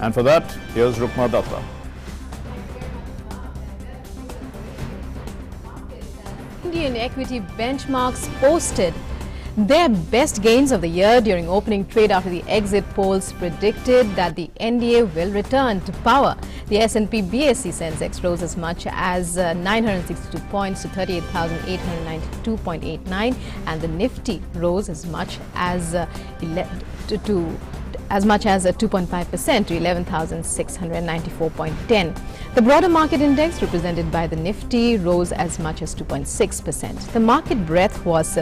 And for that, here's Rukma Datta. Indian equity benchmarks posted their best gains of the year during opening trade after the exit polls predicted that the NDA will return to power. The S&P BSE Sensex rose as much as 962 points to 38,892.89, and the Nifty rose as much as 2.5% to 11,694.10. The broader market index, represented by the Nifty, rose as much as 2.6%. The market breadth was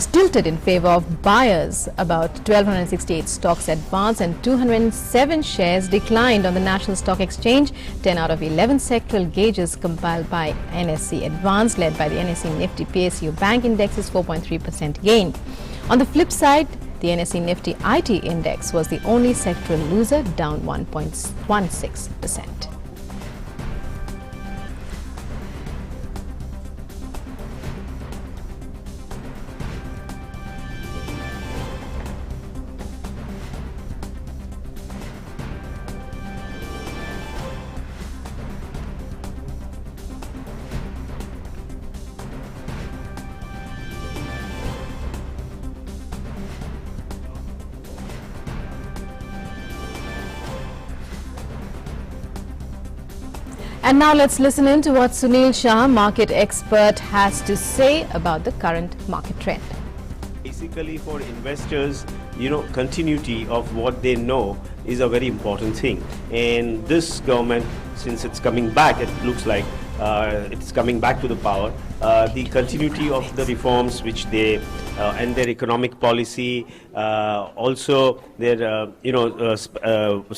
tilted in favor of buyers. About 1,268 stocks advanced and 207 shares declined on the National Stock Exchange. 10 out of 11 sectoral gauges compiled by NSE advanced, led by the NSE Nifty PSU Bank Index is 4.3% gain. On the flip side, the NSE Nifty IT Index was the only sectoral loser, down 1.16%. And now let's listen in to what Sunil Shah, market expert, has to say about the current market trend. Basically, for investors, continuity of what they know is a very important thing. And this government, since it's coming back, it looks like it's coming back to the power. The continuity of the reforms which they and their economic policy, also their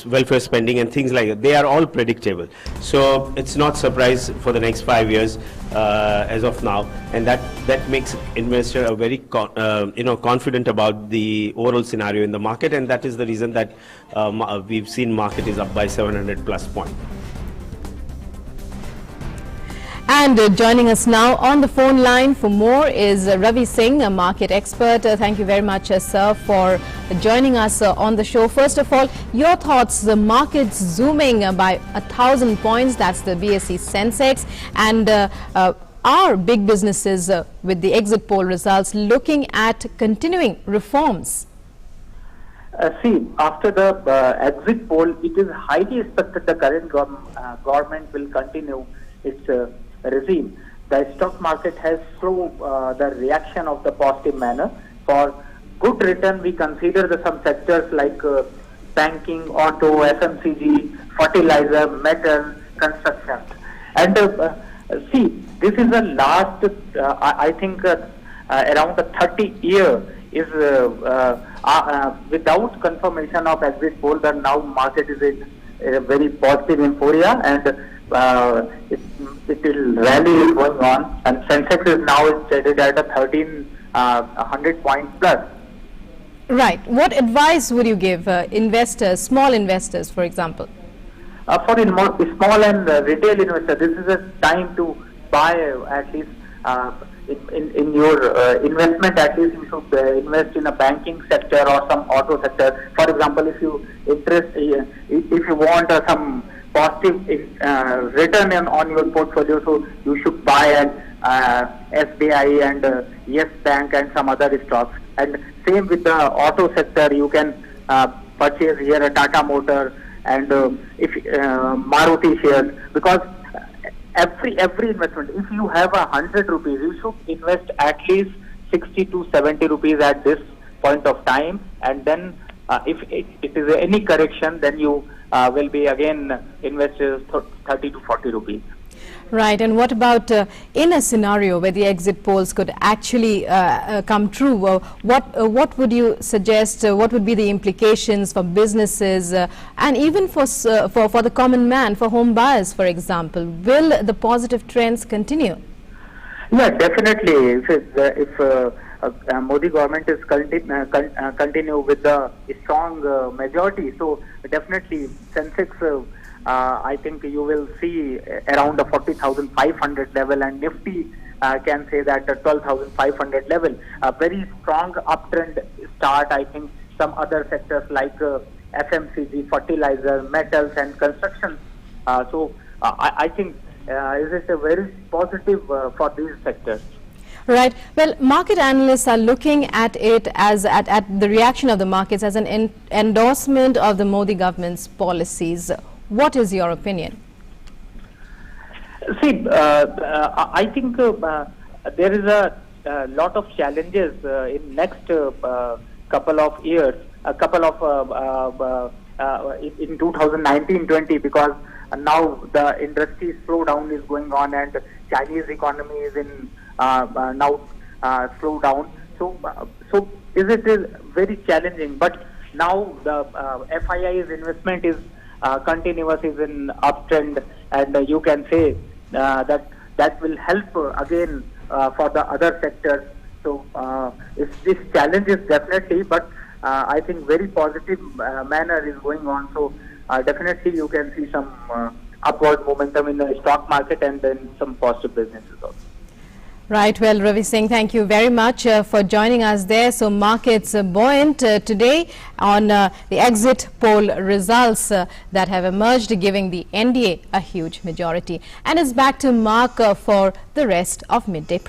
welfare spending and things like that, they are all predictable. So it's not surprise for the next 5 years as of now, and that makes investor a very confident about the overall scenario in the market, and that is the reason that we've seen market is up by 700 plus points. And joining us now on the phone line for more is Ravi Singh, a market expert. Thank you very much, sir, for joining us on the show. First of all, your thoughts, the market's zooming by 1,000 points, that's the BSE Sensex, and are big businesses with the exit poll results looking at continuing reforms? See, after the exit poll, it is highly expected the current government will continue its regime. The stock market has shown the reaction of the positive manner. For good return, we consider some sectors like banking, auto, FMCG, fertilizer, metal, construction. And see, this is the last, I think, around 30 years is without confirmation of exit poll. The now market is in a very positive euphoria, and it will rally going on, and Sensex is now traded at a 1,300 point plus. Right. What advice would you give investors, small investors, for example? For small and retail investors, this is a time to buy at least in your investment. At least you should invest in a banking sector or some auto sector. For example, if you want some positive return on your portfolio, so you should buy an SBI and Yes Bank and some other stocks. And same with the auto sector, you can purchase here a Tata Motor and if Maruti shares, because every investment, if you have 100 rupees, you should invest at least 60 to 70 rupees at this point of time, and then if it is any correction, then you will be again invested 30 to 40 rupees. Right. And what about in a scenario where the exit polls could actually come true? What would you suggest? What would be the implications for businesses and even for the common man, for home buyers, for example? Will the positive trends continue? Yeah, definitely. If Modi government is continue with the strong majority, so definitely Sensex, I think you will see around the 40,500 level, and Nifty can say that 12,500 level. A very strong uptrend start. I think some other sectors like FMCG, fertilizer, metals, and construction. I think it is a very positive for these sectors. Right. Well, market analysts are looking at it as at the reaction of the markets as an endorsement of the Modi government's policies. What is your opinion? See, I think there is a lot of challenges in next couple of years, in 2019-20, because now the industry slowdown is going on and Chinese economy is in now slow down. So is very challenging. But now the FII's investment is continuous, is in uptrend, and you can say that will help again for the other sectors. So this challenge is definitely, but I think very positive manner is going on. So definitely you can see some upward momentum in the stock market and then some positive businesses also. Right. Well, Ravi Singh, thank you very much for joining us there. So markets buoyant today on the exit poll results that have emerged, giving the NDA a huge majority. And it's back to Mark for the rest of midday.